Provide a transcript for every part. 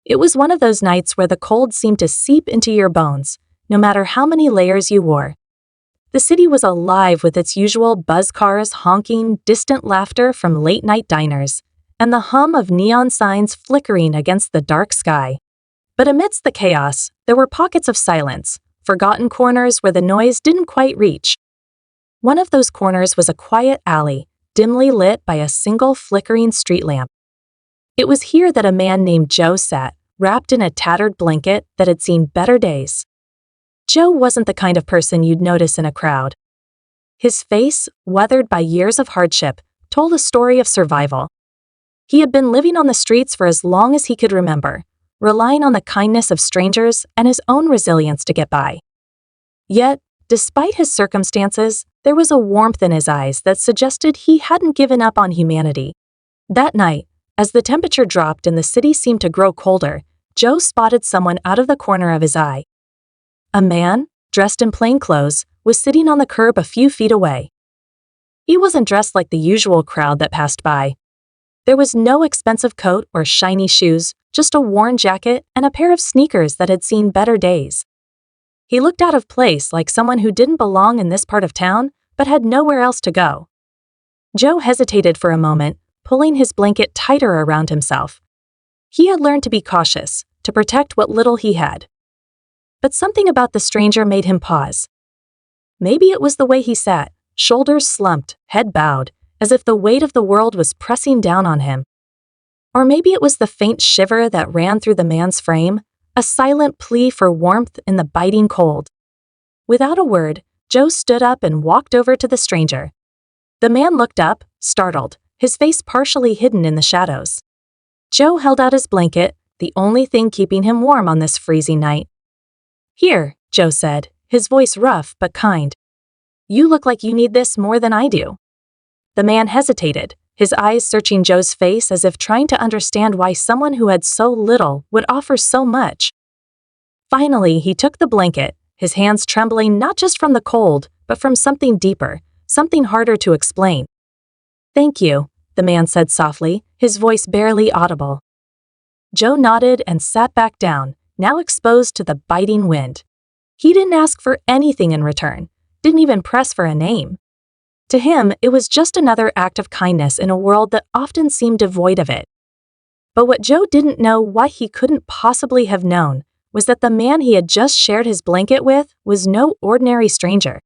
It was one of those nights where the cold seemed to seep into your bones, no matter how many layers you wore. The city was alive with its usual buzz cars honking, distant laughter from late-night diners, and the hum of neon signs flickering against the dark sky. But amidst the chaos, there were pockets of silence, forgotten corners where the noise didn't quite reach. One of those corners was a quiet alley, dimly lit by a single flickering street lamp. It was here that a man named Joe sat, wrapped in a tattered blanket that had seen better days. Joe wasn't the kind of person you'd notice in a crowd. His face, weathered by years of hardship, told a story of survival. He had been living on the streets for as long as he could remember, relying on the kindness of strangers and his own resilience to get by. Yet, despite his circumstances, there was a warmth in his eyes that suggested he hadn't given up on humanity. That night, as the temperature dropped and the city seemed to grow colder, Joe spotted someone out of the corner of his eye. A man, dressed in plain clothes, was sitting on the curb a few feet away. He wasn't dressed like the usual crowd that passed by. There was no expensive coat or shiny shoes, just a worn jacket and a pair of sneakers that had seen better days. He looked out of place, like someone who didn't belong in this part of town, but had nowhere else to go. Joe hesitated for a moment, pulling his blanket tighter around himself. He had learned to be cautious, to protect what little he had. But something about the stranger made him pause. Maybe it was the way he sat, shoulders slumped, head bowed, as if the weight of the world was pressing down on him. Or maybe it was the faint shiver that ran through the man's frame, a silent plea for warmth in the biting cold. Without a word, Joe stood up and walked over to the stranger. The man looked up, startled, his face partially hidden in the shadows. Joe held out his blanket, the only thing keeping him warm on this freezing night. "Here," Joe said, his voice rough but kind. "You look like you need this more than I do." The man hesitated, his eyes searching Joe's face as if trying to understand why someone who had so little would offer so much. Finally, he took the blanket, his hands trembling not just from the cold, but from something deeper, something harder to explain. "Thank you," the man said softly, his voice barely audible. Joe nodded and sat back down, now exposed to the biting wind. He didn't ask for anything in return, didn't even press for a name. To him, it was just another act of kindness in a world that often seemed devoid of it. But what Joe didn't know, what he couldn't possibly have known, was that the man he had just shared his blanket with was no ordinary stranger.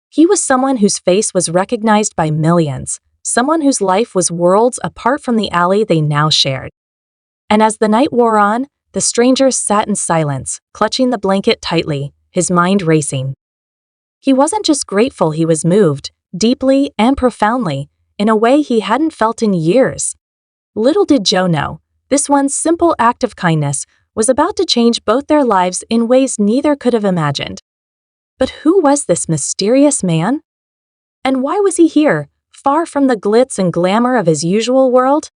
He was someone whose face was recognized by millions, someone whose life was worlds apart from the alley they now shared. And as the night wore on, the stranger sat in silence, clutching the blanket tightly, his mind racing. He wasn't just grateful, he was moved, deeply and profoundly, in a way he hadn't felt in years. Little did Joe know, this one simple act of kindness was about to change both their lives in ways neither could have imagined. But who was this mysterious man? And why was he here, far from the glitz and glamour of his usual world?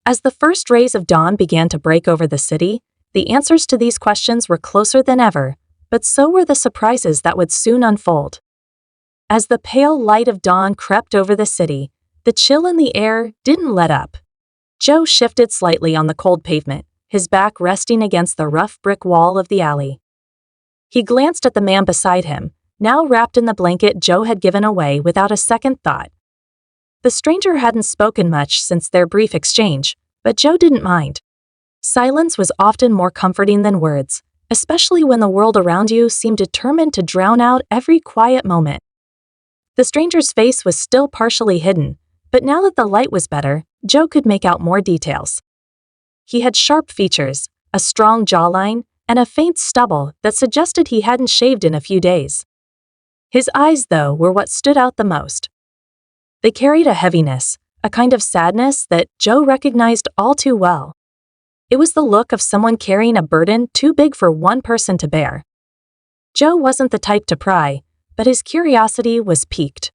As the first rays of dawn began to break over the city, the answers to these questions were closer than ever, but so were the surprises that would soon unfold. As the pale light of dawn crept over the city, the chill in the air didn't let up. Joe shifted slightly on the cold pavement, his back resting against the rough brick wall of the alley. He glanced at the man beside him, now wrapped in the blanket Joe had given away without a second thought. The stranger hadn't spoken much since their brief exchange, but Joe didn't mind. Silence was often more comforting than words, especially when the world around you seemed determined to drown out every quiet moment. The stranger's face was still partially hidden, but now that the light was better, Joe could make out more details. He had sharp features, a strong jawline, and a faint stubble that suggested he hadn't shaved in a few days. His eyes, though, were what stood out the most. They carried a heaviness, a kind of sadness that Joe recognized all too well. It was the look of someone carrying a burden too big for one person to bear. Joe wasn't the type to pry, but his curiosity was piqued.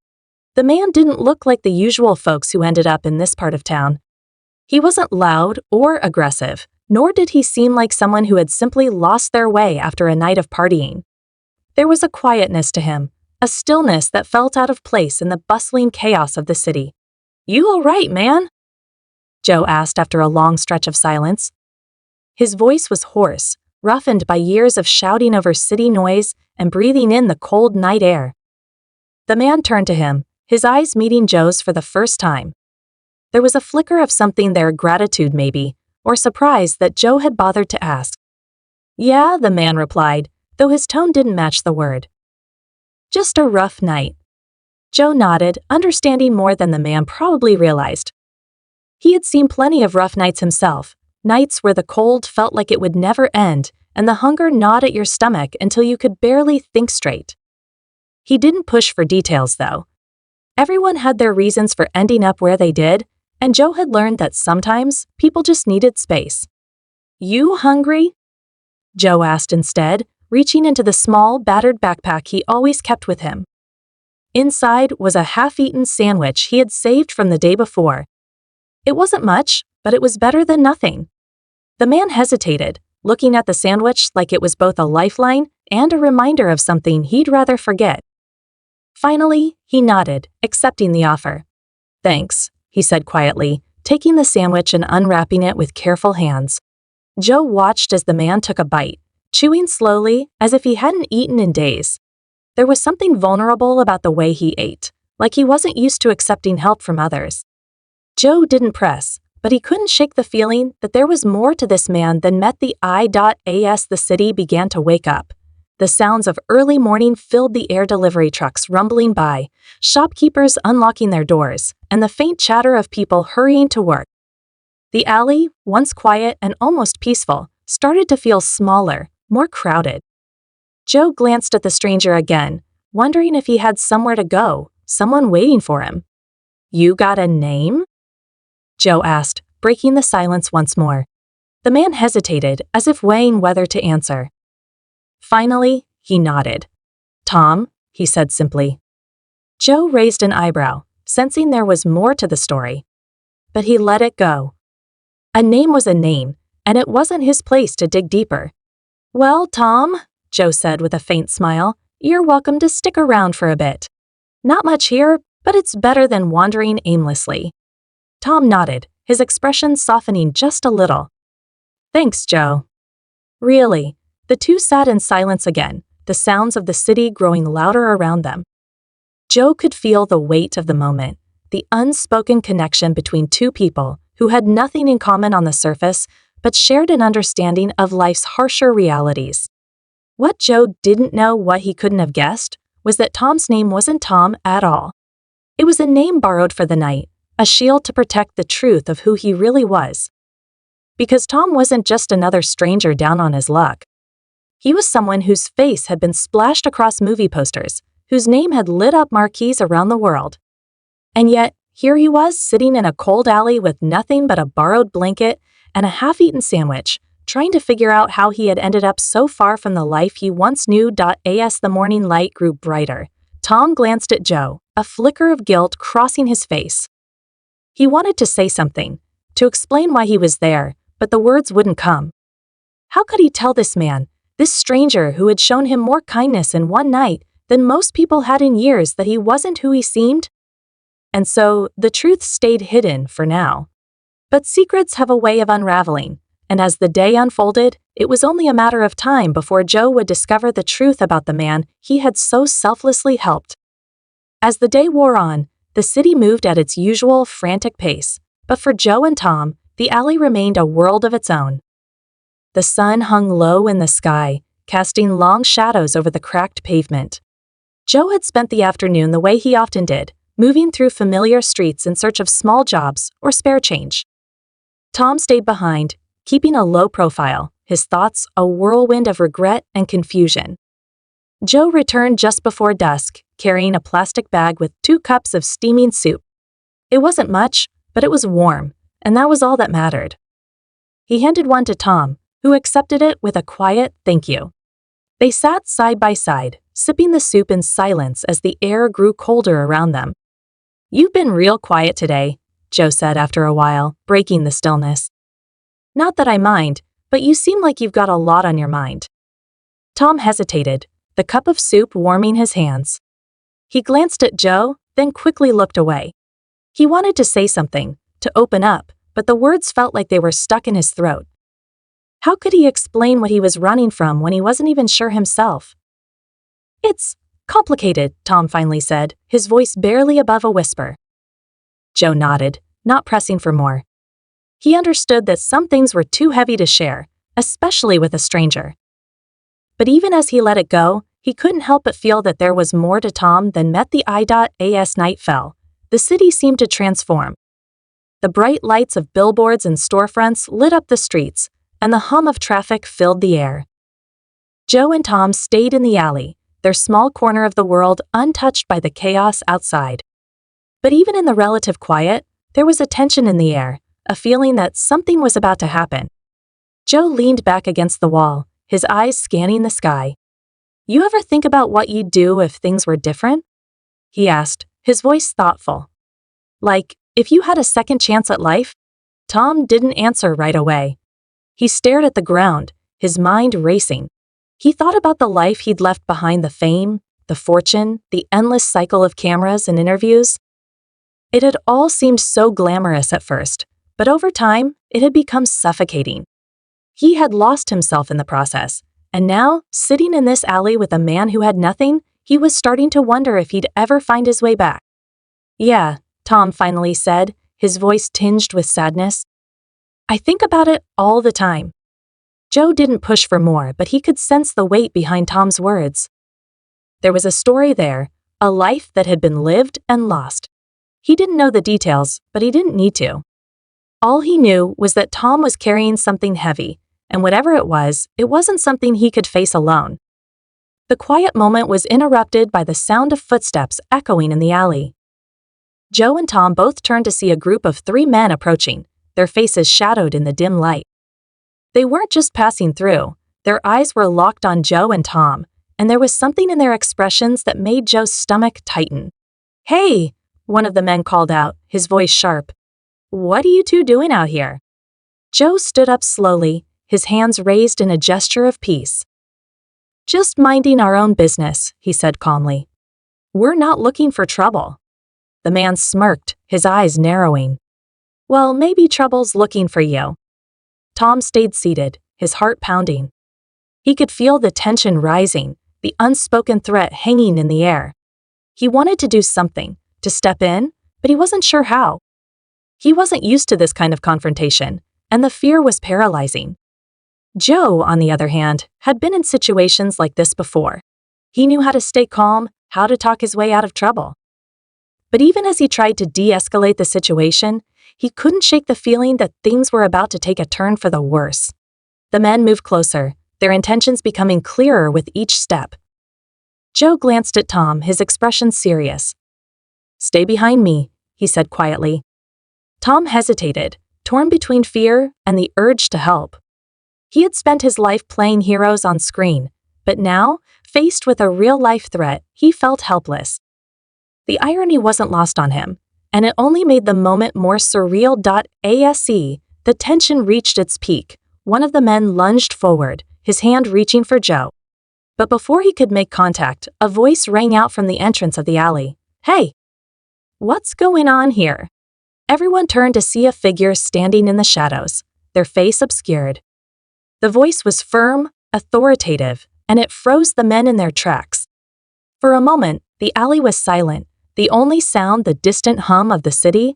The man didn't look like the usual folks who ended up in this part of town. He wasn't loud or aggressive, nor did he seem like someone who had simply lost their way after a night of partying. There was a quietness to him, a stillness that felt out of place in the bustling chaos of the city. "You all right, man?" Joe asked after a long stretch of silence. His voice was hoarse, roughened by years of shouting over city noise and breathing in the cold night air. The man turned to him, his eyes meeting Joe's for the first time. There was a flicker of something there, gratitude maybe, or surprise that Joe had bothered to ask. "Yeah," the man replied, though his tone didn't match the word. "Just a rough night." Joe nodded, understanding more than the man probably realized. He had seen plenty of rough nights himself, nights where the cold felt like it would never end and the hunger gnawed at your stomach until you could barely think straight. He didn't push for details, though. Everyone had their reasons for ending up where they did, and Joe had learned that sometimes people just needed space. "You hungry?" Joe asked instead, reaching into the small, battered backpack he always kept with him. Inside was a half-eaten sandwich he had saved from the day before. It wasn't much, but it was better than nothing. The man hesitated, looking at the sandwich like it was both a lifeline and a reminder of something he'd rather forget. Finally, he nodded, accepting the offer. "Thanks," he said quietly, taking the sandwich and unwrapping it with careful hands. Joe watched as the man took a bite, chewing slowly as if he hadn't eaten in days. There was something vulnerable about the way he ate, like he wasn't used to accepting help from others. Joe didn't press, but he couldn't shake the feeling that there was more to this man than met the eye. As the city began to wake up, the sounds of early morning filled the air, delivery trucks rumbling by, shopkeepers unlocking their doors, and the faint chatter of people hurrying to work. The alley, once quiet and almost peaceful, started to feel smaller, more crowded. Joe glanced at the stranger again, wondering if he had somewhere to go, someone waiting for him. "You got a name?" Joe asked, breaking the silence once more. The man hesitated, as if weighing whether to answer. Finally, he nodded. "Tom," he said simply. Joe raised an eyebrow, sensing there was more to the story. But he let it go. A name was a name, and it wasn't his place to dig deeper. "Well, Tom," Joe said with a faint smile, "you're welcome to stick around for a bit. Not much here, but it's better than wandering aimlessly." Tom nodded, his expression softening just a little. "Thanks, Joe." Really, the two sat in silence again, the sounds of the city growing louder around them. Joe could feel the weight of the moment, the unspoken connection between two people who had nothing in common on the surface but shared an understanding of life's harsher realities. What Joe didn't know, what he couldn't have guessed, was that Tom's name wasn't Tom at all. It was a name borrowed for the night, a shield to protect the truth of who he really was. Because Tom wasn't just another stranger down on his luck. He was someone whose face had been splashed across movie posters, whose name had lit up marquees around the world. And yet, here he was sitting in a cold alley with nothing but a borrowed blanket and a half-eaten sandwich, trying to figure out how he had ended up so far from the life he once knew. As the morning light grew brighter, Tom glanced at Joe, a flicker of guilt crossing his face. He wanted to say something, to explain why he was there, but the words wouldn't come. How could he tell this man, this stranger who had shown him more kindness in one night than most people had in years, that he wasn't who he seemed? And so, the truth stayed hidden for now. But secrets have a way of unraveling, and as the day unfolded, it was only a matter of time before Joe would discover the truth about the man he had so selflessly helped. As the day wore on, the city moved at its usual frantic pace, but for Joe and Tom, the alley remained a world of its own. The sun hung low in the sky, casting long shadows over the cracked pavement. Joe had spent the afternoon the way he often did, moving through familiar streets in search of small jobs or spare change. Tom stayed behind, keeping a low profile, his thoughts a whirlwind of regret and confusion. Joe returned just before dusk, carrying a plastic bag with 2 cups of steaming soup. It wasn't much, but it was warm, and that was all that mattered. He handed one to Tom, who accepted it with a quiet thank you. They sat side by side, sipping the soup in silence as the air grew colder around them. "You've been real quiet today," Joe said after a while, breaking the stillness. "Not that I mind, but you seem like you've got a lot on your mind." Tom hesitated, the cup of soup warming his hands. He glanced at Joe, then quickly looked away. He wanted to say something, to open up, but the words felt like they were stuck in his throat. How could he explain what he was running from when he wasn't even sure himself? It's complicated, Tom finally said, his voice barely above a whisper. Joe nodded, not pressing for more. He understood that some things were too heavy to share, especially with a stranger. But even as he let it go, he couldn't help but feel that there was more to Tom than met the eye. As night fell, the city seemed to transform. The bright lights of billboards and storefronts lit up the streets, and the hum of traffic filled the air. Joe and Tom stayed in the alley, their small corner of the world untouched by the chaos outside. But even in the relative quiet, there was a tension in the air, a feeling that something was about to happen. Joe leaned back against the wall, his eyes scanning the sky. You ever think about what you'd do if things were different? He asked, his voice thoughtful. Like, if you had a second chance at life? Tom didn't answer right away. He stared at the ground, his mind racing. He thought about the life he'd left behind, the fame, the fortune, the endless cycle of cameras and interviews. It had all seemed so glamorous at first, but over time, it had become suffocating. He had lost himself in the process, and now, sitting in this alley with a man who had nothing, he was starting to wonder if he'd ever find his way back. Yeah, Tom finally said, his voice tinged with sadness. I think about it all the time. Joe didn't push for more, but he could sense the weight behind Tom's words. There was a story there, a life that had been lived and lost. He didn't know the details, but he didn't need to. All he knew was that Tom was carrying something heavy, and whatever it wasn't something he could face alone. The quiet moment was interrupted by the sound of footsteps echoing in the alley. Joe and Tom both turned to see a group of 3 men approaching, their faces shadowed in the dim light. They weren't just passing through, their eyes were locked on Joe and Tom, and there was something in their expressions that made Joe's stomach tighten. Hey, one of the men called out, his voice sharp. What are you two doing out here? Joe stood up slowly, his hands raised in a gesture of peace. Just minding our own business, he said calmly. We're not looking for trouble. The man smirked, his eyes narrowing. Well, maybe trouble's looking for you. Tom stayed seated, his heart pounding. He could feel the tension rising, the unspoken threat hanging in the air. He wanted to do something, to step in, but he wasn't sure how. He wasn't used to this kind of confrontation, and the fear was paralyzing. Joe, on the other hand, had been in situations like this before. He knew how to stay calm, how to talk his way out of trouble. But even as he tried to de-escalate the situation, he couldn't shake the feeling that things were about to take a turn for the worse. The men moved closer, their intentions becoming clearer with each step. Joe glanced at Tom, his expression serious. Stay behind me, he said quietly. Tom hesitated, torn between fear and the urge to help. He had spent his life playing heroes on screen, but now, faced with a real-life threat, he felt helpless. The irony wasn't lost on him, and it only made the moment more surreal. As the tension reached its peak, one of the men lunged forward, his hand reaching for Joe. But before he could make contact, a voice rang out from the entrance of the alley. Hey! What's going on here? Everyone turned to see a figure standing in the shadows, their face obscured. The voice was firm, authoritative, and it froze the men in their tracks. For a moment, the alley was silent, the only sound the distant hum of the city.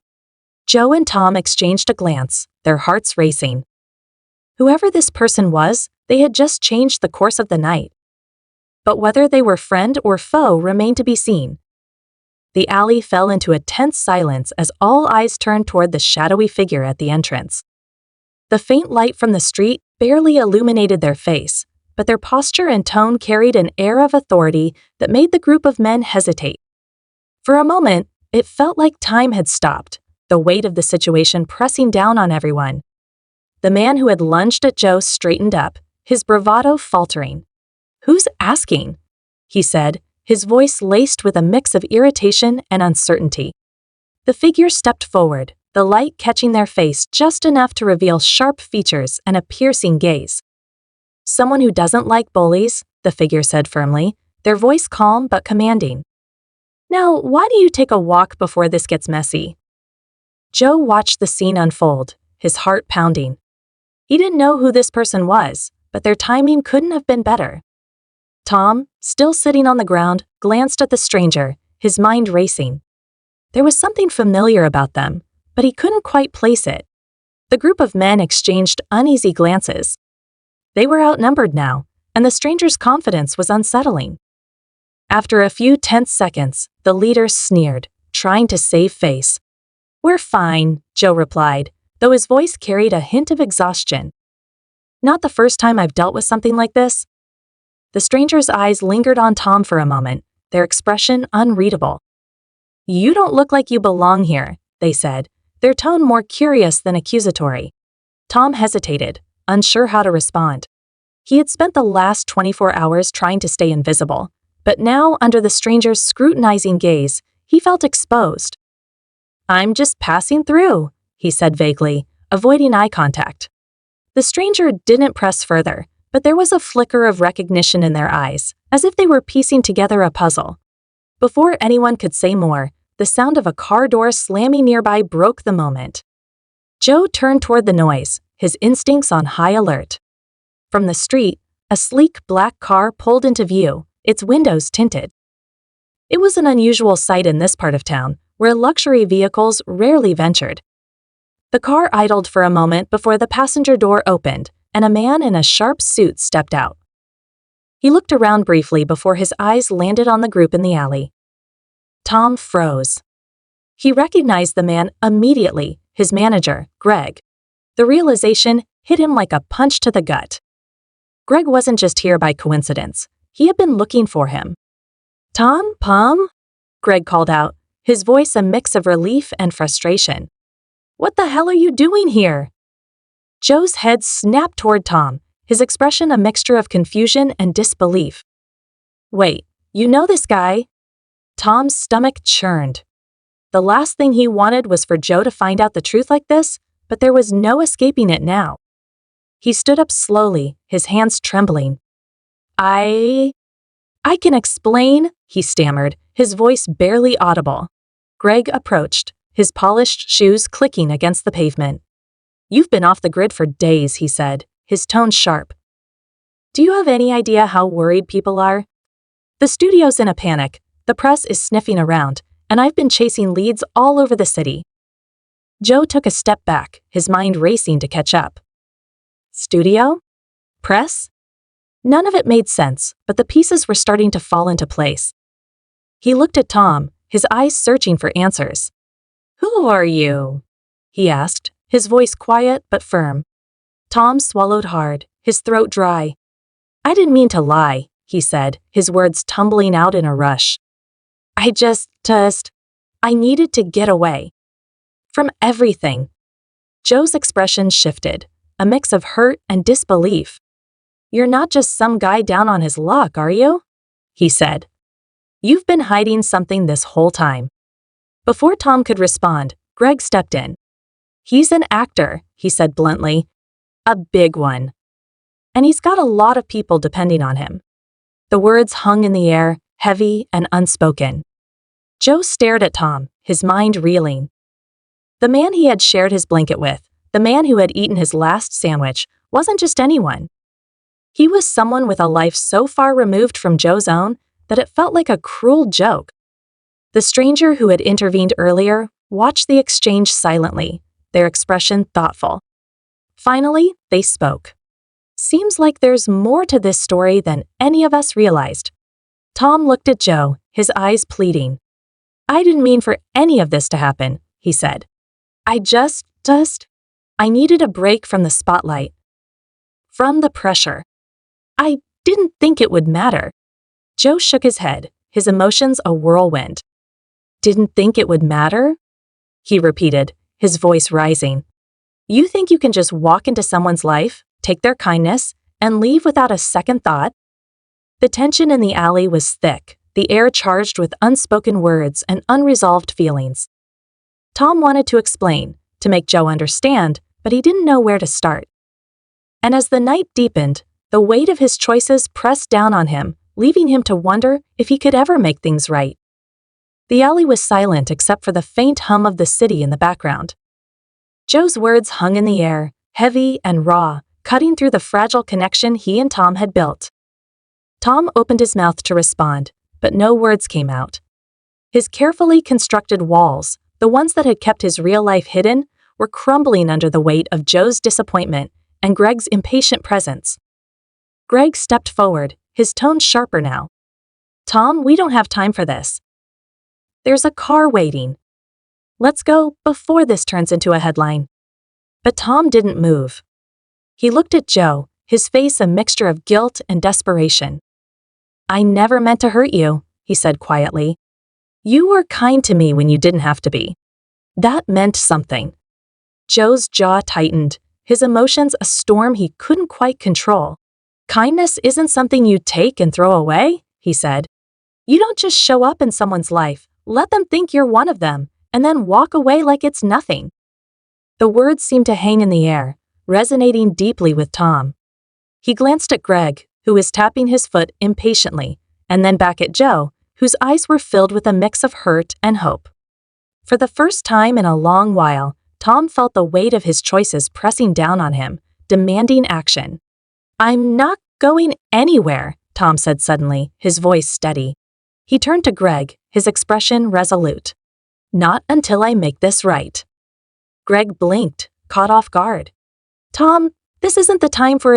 Joe and Tom exchanged a glance, their hearts racing. Whoever this person was, they had just changed the course of the night. But whether they were friend or foe remained to be seen. The alley fell into a tense silence as all eyes turned toward the shadowy figure at the entrance. The faint light from the street barely illuminated their face, but their posture and tone carried an air of authority that made the group of men hesitate. For a moment, it felt like time had stopped, the weight of the situation pressing down on everyone. The man who had lunged at Joe straightened up, his bravado faltering. Who's asking? He said, his voice laced with a mix of irritation and uncertainty. The figure stepped forward, the light catching their face just enough to reveal sharp features and a piercing gaze. Someone who doesn't like bullies, the figure said firmly, their voice calm but commanding. Now, why do you take a walk before this gets messy? Joe watched the scene unfold, his heart pounding. He didn't know who this person was, but their timing couldn't have been better. Tom, still sitting on the ground, glanced at the stranger, his mind racing. There was something familiar about them, but he couldn't quite place it. The group of men exchanged uneasy glances. They were outnumbered now, and the stranger's confidence was unsettling. After a few tense seconds, the leader sneered, trying to save face. "We're fine," Joe replied, though his voice carried a hint of exhaustion. "Not the first time I've dealt with something like this." The stranger's eyes lingered on Tom for a moment, their expression unreadable. "You don't look like you belong here," they said, their tone more curious than accusatory. Tom hesitated, unsure how to respond. He had spent the last 24 hours trying to stay invisible, but now, under the stranger's scrutinizing gaze, he felt exposed. "I'm just passing through," he said vaguely, avoiding eye contact. The stranger didn't press further, but there was a flicker of recognition in their eyes, as if they were piecing together a puzzle. Before anyone could say more, the sound of a car door slamming nearby broke the moment. Joe turned toward the noise, his instincts on high alert. From the street, a sleek black car pulled into view, its windows tinted. It was an unusual sight in this part of town, where luxury vehicles rarely ventured. The car idled for a moment before the passenger door opened, and a man in a sharp suit stepped out. He looked around briefly before his eyes landed on the group in the alley. Tom froze. He recognized the man immediately, his manager, Greg. The realization hit him like a punch to the gut. Greg wasn't just here by coincidence. He had been looking for him. "Tom, Pum?" Greg called out, his voice a mix of relief and frustration. "What the hell are you doing here?" Joe's head snapped toward Tom, his expression a mixture of confusion and disbelief. "Wait, you know this guy?" Tom's stomach churned. The last thing he wanted was for Joe to find out the truth like this, but there was no escaping it now. He stood up slowly, his hands trembling. I can explain," he stammered, his voice barely audible. Greg approached, his polished shoes clicking against the pavement. "You've been off the grid for days," he said, his tone sharp. "Do you have any idea how worried people are? The studio's in a panic, the press is sniffing around, and I've been chasing leads all over the city." Joe took a step back, his mind racing to catch up. Studio? Press? None of it made sense, but the pieces were starting to fall into place. He looked at Tom, his eyes searching for answers. "Who are you?" he asked, his voice quiet but firm. Tom swallowed hard, his throat dry. "I didn't mean to lie," he said, his words tumbling out in a rush. I needed to get away. From everything." Joe's expression shifted, a mix of hurt and disbelief. "You're not just some guy down on his luck, are you?" he said. "You've been hiding something this whole time." Before Tom could respond, Greg stepped in. "He's an actor," he said bluntly. "A big one. And he's got a lot of people depending on him." The words hung in the air, heavy and unspoken. Joe stared at Tom, his mind reeling. The man he had shared his blanket with, the man who had eaten his last sandwich, wasn't just anyone. He was someone with a life so far removed from Joe's own that it felt like a cruel joke. The stranger who had intervened earlier watched the exchange silently, their expression thoughtful. Finally, they spoke. "Seems like there's more to this story than any of us realized." Tom looked at Joe, his eyes pleading. "I didn't mean for any of this to happen," he said. I needed a break from the spotlight. From the pressure. I didn't think it would matter." Joe shook his head, his emotions a whirlwind. "Didn't think it would matter?" he repeated, his voice rising. "You think you can just walk into someone's life, take their kindness, and leave without a second thought?" The tension in the alley was thick, the air charged with unspoken words and unresolved feelings. Tom wanted to explain, to make Joe understand, but he didn't know where to start. And as the night deepened, the weight of his choices pressed down on him, leaving him to wonder if he could ever make things right. The alley was silent except for the faint hum of the city in the background. Joe's words hung in the air, heavy and raw, cutting through the fragile connection he and Tom had built. Tom opened his mouth to respond, but no words came out. His carefully constructed walls, the ones that had kept his real life hidden, were crumbling under the weight of Joe's disappointment and Greg's impatient presence. Greg stepped forward, his tone sharper now. "Tom, we don't have time for this. There's a car waiting. Let's go before this turns into a headline." But Tom didn't move. He looked at Joe, his face a mixture of guilt and desperation. "I never meant to hurt you," he said quietly. "You were kind to me when you didn't have to be. That meant something." Joe's jaw tightened, his emotions a storm he couldn't quite control. "Kindness isn't something you take and throw away," he said. "You don't just show up in someone's life, let them think you're one of them, and then walk away like it's nothing." The words seemed to hang in the air, resonating deeply with Tom. He glanced at Greg, who was tapping his foot impatiently, and then back at Joe, whose eyes were filled with a mix of hurt and hope. For the first time in a long while, Tom felt the weight of his choices pressing down on him, demanding action. "I'm not going anywhere," Tom said suddenly, his voice steady. He turned to Greg, his expression resolute. "Not until I make this right." Greg blinked, caught off guard. "Tom, this isn't the time for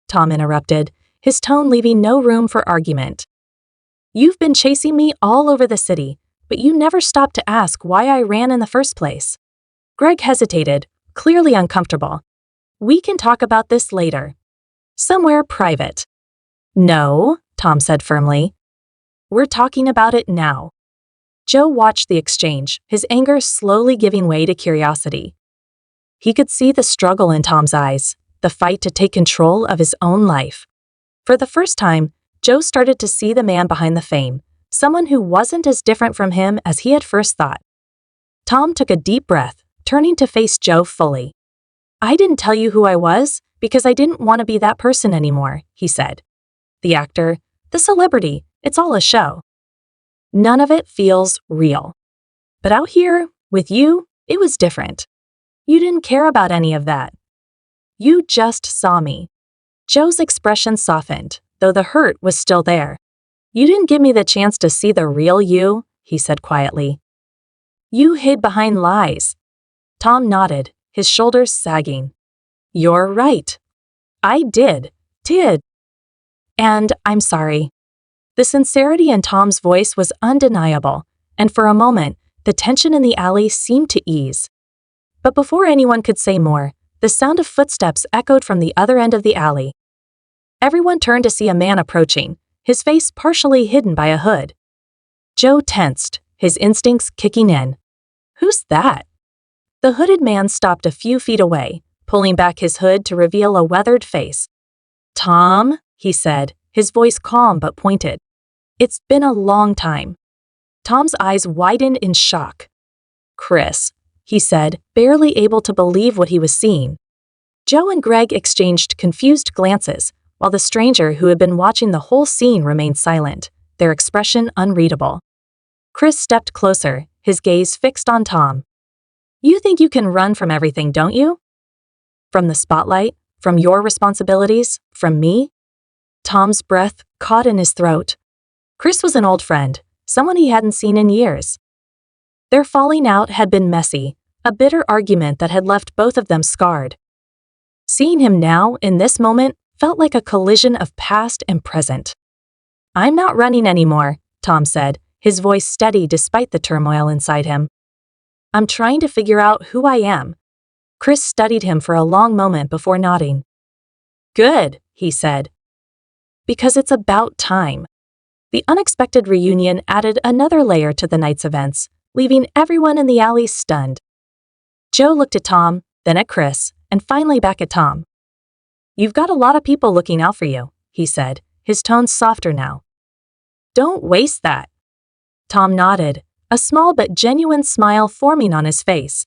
Tom interrupted, his tone leaving no room for argument. "You've been chasing me all over the city, but you never stopped to ask why I ran in the first place." Greg hesitated, clearly uncomfortable. "We can talk about this later. Somewhere private." "No," Tom said firmly. "We're talking about it now." Joe watched the exchange, his anger slowly giving way to curiosity. He could see the struggle in Tom's eyes, the fight to take control of his own life. For the first time, Joe started to see the man behind the fame, someone who wasn't as different from him as he had first thought. Tom took a deep breath, turning to face Joe fully. "I didn't tell you who I was because I didn't want to be that person anymore," he said. "The actor, the celebrity, it's all a show. None of it feels real. But out here, with you, it was different. You didn't care about any of that. You just saw me." Joe's expression softened, though the hurt was still there. "You didn't give me the chance to see the real you," he said quietly. "You hid behind lies." Tom nodded, his shoulders sagging. "You're right. I did. And I'm sorry." The sincerity in Tom's voice was undeniable, and for a moment, the tension in the alley seemed to ease. But before anyone could say more, the sound of footsteps echoed from the other end of the alley. Everyone turned to see a man approaching, his face partially hidden by a hood. Joe tensed, his instincts kicking in. "Who's that?" The hooded man stopped a few feet away, pulling back his hood to reveal a weathered face. "Tom," he said, his voice calm but pointed. "It's been a long time." Tom's eyes widened in shock. "Chris," he said, barely able to believe what he was seeing. Joe and Greg exchanged confused glances, while the stranger who had been watching the whole scene remained silent, their expression unreadable. Chris stepped closer, his gaze fixed on Tom. "You think you can run from everything, don't you? From the spotlight? From your responsibilities? From me?" Tom's breath caught in his throat. Chris was an old friend, someone he hadn't seen in years. Their falling out had been messy, a bitter argument that had left both of them scarred. Seeing him now, in this moment, felt like a collision of past and present. "I'm not running anymore," Tom said, his voice steady despite the turmoil inside him. "I'm trying to figure out who I am." Chris studied him for a long moment before nodding. "Good," he said. "Because it's about time." The unexpected reunion added another layer to the night's events, leaving everyone in the alley stunned. Joe looked at Tom, then at Chris, and finally back at Tom. "You've got a lot of people looking out for you," he said, his tone softer now. "Don't waste that." Tom nodded, a small but genuine smile forming on his face.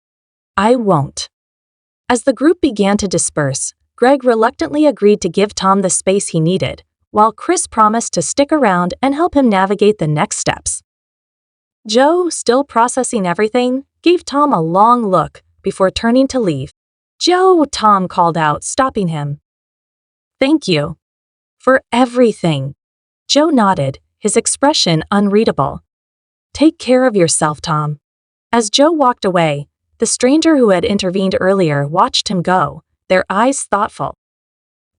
"I won't." As the group began to disperse, Greg reluctantly agreed to give Tom the space he needed, while Chris promised to stick around and help him navigate the next steps. Joe, still processing everything, gave Tom a long look before turning to leave. "Joe," Tom called out, stopping him. Thank you. For everything. Joe nodded, his expression unreadable. Take care of yourself, Tom. As Joe walked away, the stranger who had intervened earlier watched him go, their eyes thoughtful.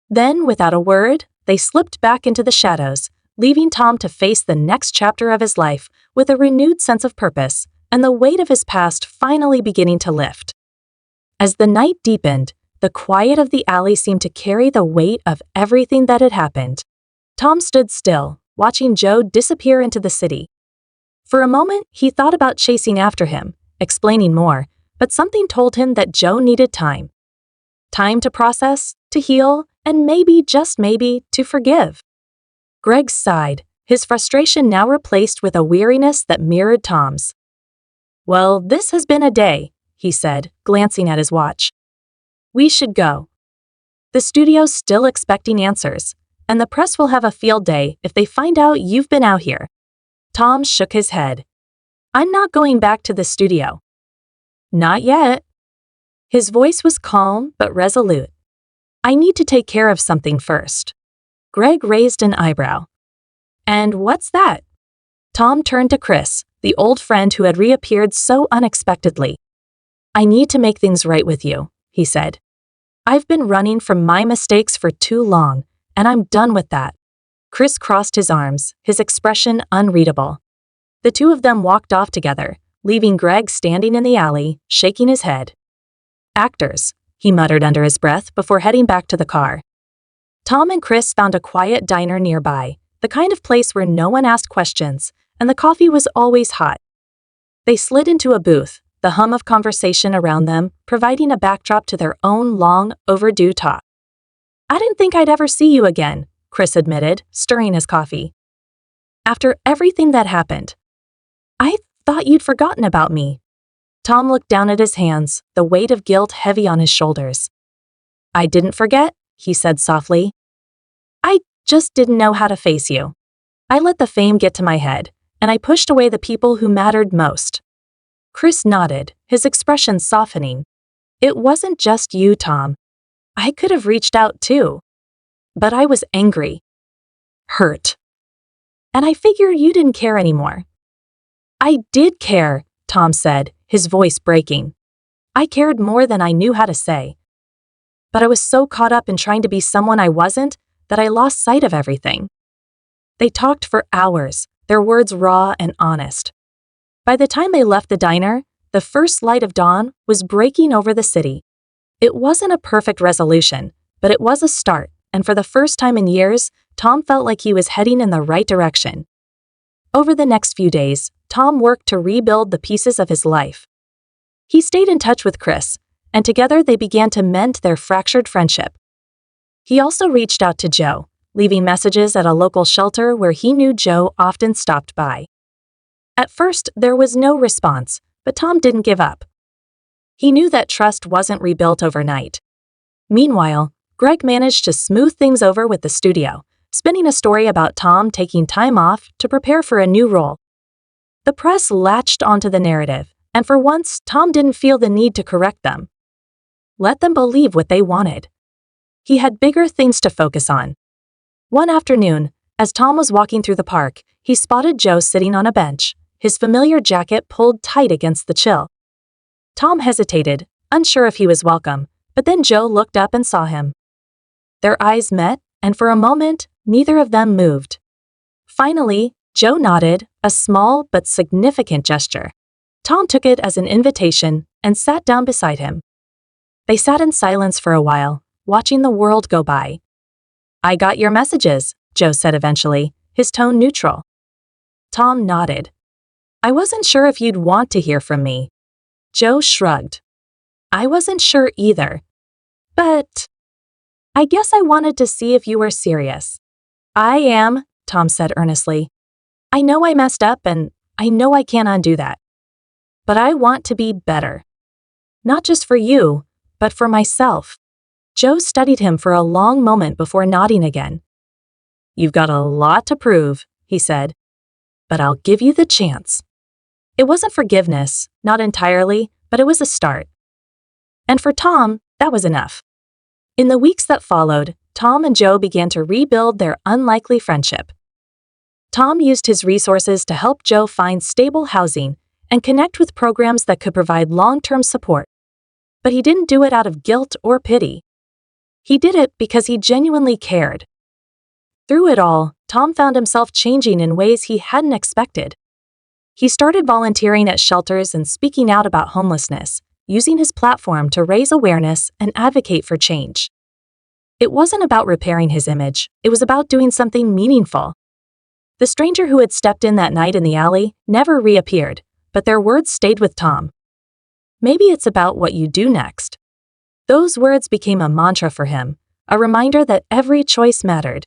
Then, without a word, they slipped back into the shadows, leaving Tom to face the next chapter of his life with a renewed sense of purpose and the weight of his past finally beginning to lift. As the night deepened, the quiet of the alley seemed to carry the weight of everything that had happened. Tom stood still, watching Joe disappear into the city. For a moment, he thought about chasing after him, explaining more, but something told him that Joe needed time. Time to process, to heal, and maybe, just maybe, to forgive. Greg sighed, his frustration now replaced with a weariness that mirrored Tom's. Well, this has been a day, he said, glancing at his watch. We should go. The studio's still expecting answers, and the press will have a field day if they find out you've been out here. Tom shook his head. I'm not going back to the studio. Not yet. His voice was calm but resolute. I need to take care of something first. Greg raised an eyebrow. And what's that? Tom turned to Chris, the old friend who had reappeared so unexpectedly. I need to make things right with you, he said. I've been running from my mistakes for too long, and I'm done with that. Chris crossed his arms, his expression unreadable. The two of them walked off together, leaving Greg standing in the alley, shaking his head. Actors, he muttered under his breath before heading back to the car. Tom and Chris found a quiet diner nearby, the kind of place where no one asked questions, and the coffee was always hot. They slid into a booth, the hum of conversation around them providing a backdrop to their own long, overdue talk. I didn't think I'd ever see you again, Chris admitted, stirring his coffee. After everything that happened. I thought you'd forgotten about me. Tom looked down at his hands, the weight of guilt heavy on his shoulders. I didn't forget, he said softly. I just didn't know how to face you. I let the fame get to my head, and I pushed away the people who mattered most. Chris nodded, his expression softening. It wasn't just you, Tom. I could have reached out too. But I was angry. Hurt. And I figured you didn't care anymore. I did care, Tom said, his voice breaking. I cared more than I knew how to say. But I was so caught up in trying to be someone I wasn't that I lost sight of everything. They talked for hours, their words raw and honest. By the time they left the diner, the first light of dawn was breaking over the city. It wasn't a perfect resolution, but it was a start, and for the first time in years, Tom felt like he was heading in the right direction. Over the next few days, Tom worked to rebuild the pieces of his life. He stayed in touch with Chris, and together they began to mend their fractured friendship. He also reached out to Joe, leaving messages at a local shelter where he knew Joe often stopped by. At first, there was no response, but Tom didn't give up. He knew that trust wasn't rebuilt overnight. Meanwhile, Greg managed to smooth things over with the studio, spinning a story about Tom taking time off to prepare for a new role. The press latched onto the narrative, and for once, Tom didn't feel the need to correct them. Let them believe what they wanted. He had bigger things to focus on. One afternoon, as Tom was walking through the park, he spotted Joe sitting on a bench, his familiar jacket pulled tight against the chill. Tom hesitated, unsure if he was welcome, but then Joe looked up and saw him. Their eyes met, and for a moment, neither of them moved. Finally, Joe nodded, a small but significant gesture. Tom took it as an invitation and sat down beside him. They sat in silence for a while, watching the world go by. I got your messages, Joe said eventually, his tone neutral. Tom nodded. I wasn't sure if you'd want to hear from me. Joe shrugged. I wasn't sure either. But I guess I wanted to see if you were serious. I am, Tom said earnestly. I know I messed up and I know I can't undo that. But I want to be better. Not just for you, but for myself. Joe studied him for a long moment before nodding again. You've got a lot to prove, he said. But I'll give you the chance. It wasn't forgiveness, not entirely, but it was a start. And for Tom, that was enough. In the weeks that followed, Tom and Joe began to rebuild their unlikely friendship. Tom used his resources to help Joe find stable housing and connect with programs that could provide long-term support. But he didn't do it out of guilt or pity. He did it because he genuinely cared. Through it all, Tom found himself changing in ways he hadn't expected. He started volunteering at shelters and speaking out about homelessness, using his platform to raise awareness and advocate for change. It wasn't about repairing his image, it was about doing something meaningful. The stranger who had stepped in that night in the alley never reappeared, but their words stayed with Tom. Maybe it's about what you do next. Those words became a mantra for him, a reminder that every choice mattered.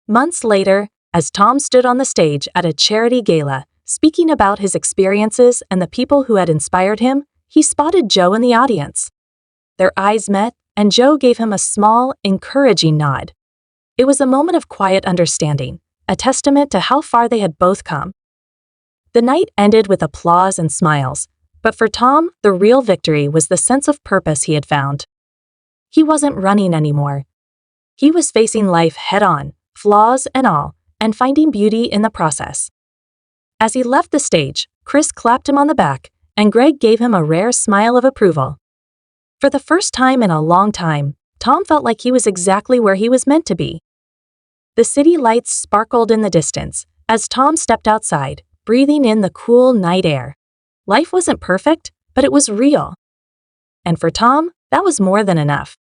Months later, as Tom stood on the stage at a charity gala, speaking about his experiences and the people who had inspired him, he spotted Joe in the audience. Their eyes met, and Joe gave him a small, encouraging nod. It was a moment of quiet understanding, a testament to how far they had both come. The night ended with applause and smiles, but for Tom, the real victory was the sense of purpose he had found. He wasn't running anymore. He was facing life head-on, flaws and all, and finding beauty in the process. As he left the stage, Chris clapped him on the back, and Greg gave him a rare smile of approval. For the first time in a long time, Tom felt like he was exactly where he was meant to be. The city lights sparkled in the distance as Tom stepped outside, breathing in the cool night air. Life wasn't perfect, but it was real. And for Tom, that was more than enough.